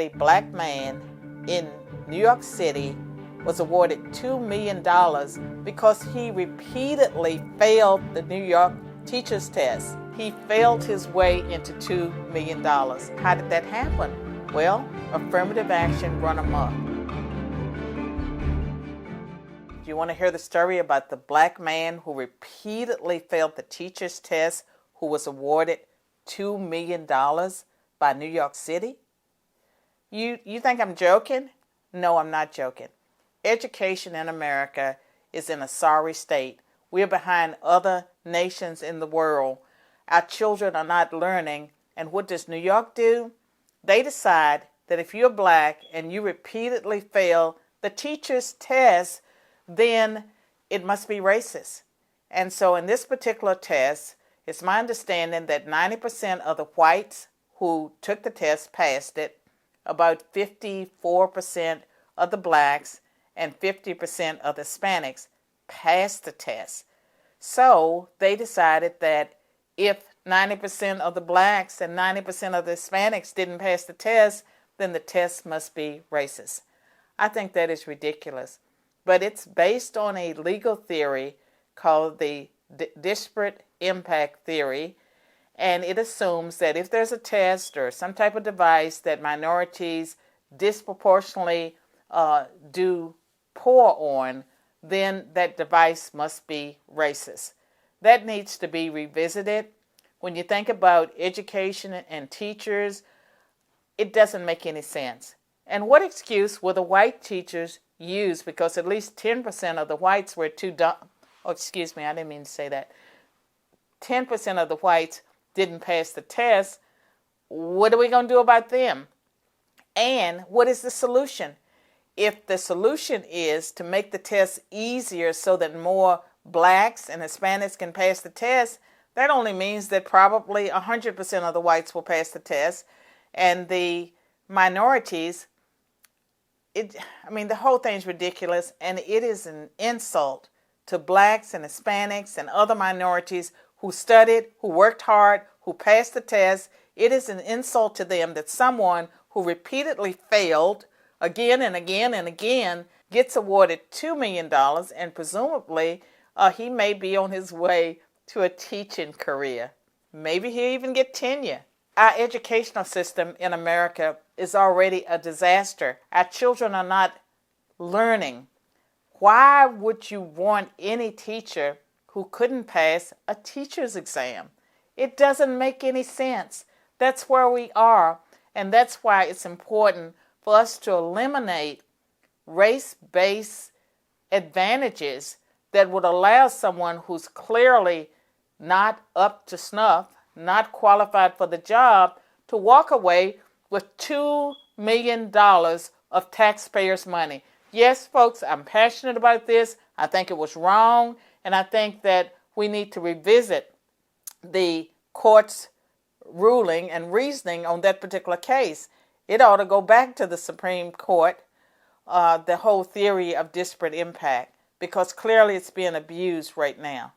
A black man in New York City was awarded $2 million because he repeatedly failed the New York teacher's test. He failed his way into $2 million. How did that happen? Well, affirmative action run amok. Do you want to hear the story about the black man who repeatedly failed the teacher's test, who was awarded $2 million by New York City? You think I'm joking? No, I'm not joking. Education in America is in a sorry state. We're behind other nations in the world. Our children are not learning. And what does New York do? They decide that if you're black and you repeatedly fail the teacher's test, then it must be racist. And so in this particular test, it's my understanding that 90% of the whites who took the test passed it, about 54% of the blacks and 50% of the Hispanics passed the test. So they decided that if 90% of the blacks and 90% of the Hispanics didn't pass the test, then the test must be racist. I think that is ridiculous. But it's based on a legal theory called the disparate impact theory, and it assumes that if there's a test or some type of device that minorities disproportionately do poor on, then that device must be racist. That needs to be revisited. When you think about education and teachers, it doesn't make any sense. And what excuse will the white teachers use? Because at least 10% of the whites were too dumb. Oh, excuse me, I didn't mean to say that. 10% of the whites didn't pass the test. What are we going to do about them? And what is the solution? If the solution is to make the test easier so that more blacks and Hispanics can pass the test, that only means that probably 100% of the whites will pass the test, and the minorities, the whole thing's ridiculous, and it is an insult to blacks and Hispanics and other minorities who studied, who worked hard, who passed the test. It is an insult to them that someone who repeatedly failed again and again and again gets awarded $2 million, and presumably he may be on his way to a teaching career. Maybe he'll even get tenure. Our educational system in America is already a disaster. Our children are not learning. Why would you want any teacher who couldn't pass a teacher's exam? It doesn't make any sense. That's where we are, and that's why it's important for us to eliminate race-based advantages that would allow someone who's clearly not up to snuff, not qualified for the job, to walk away with $2 million of taxpayers' money. Yes, folks, I'm passionate about this. I think it was wrong, and I think that we need to revisit the court's ruling and reasoning on that particular case. It ought to go back to the Supreme Court, the whole theory of disparate impact, because clearly it's being abused right now.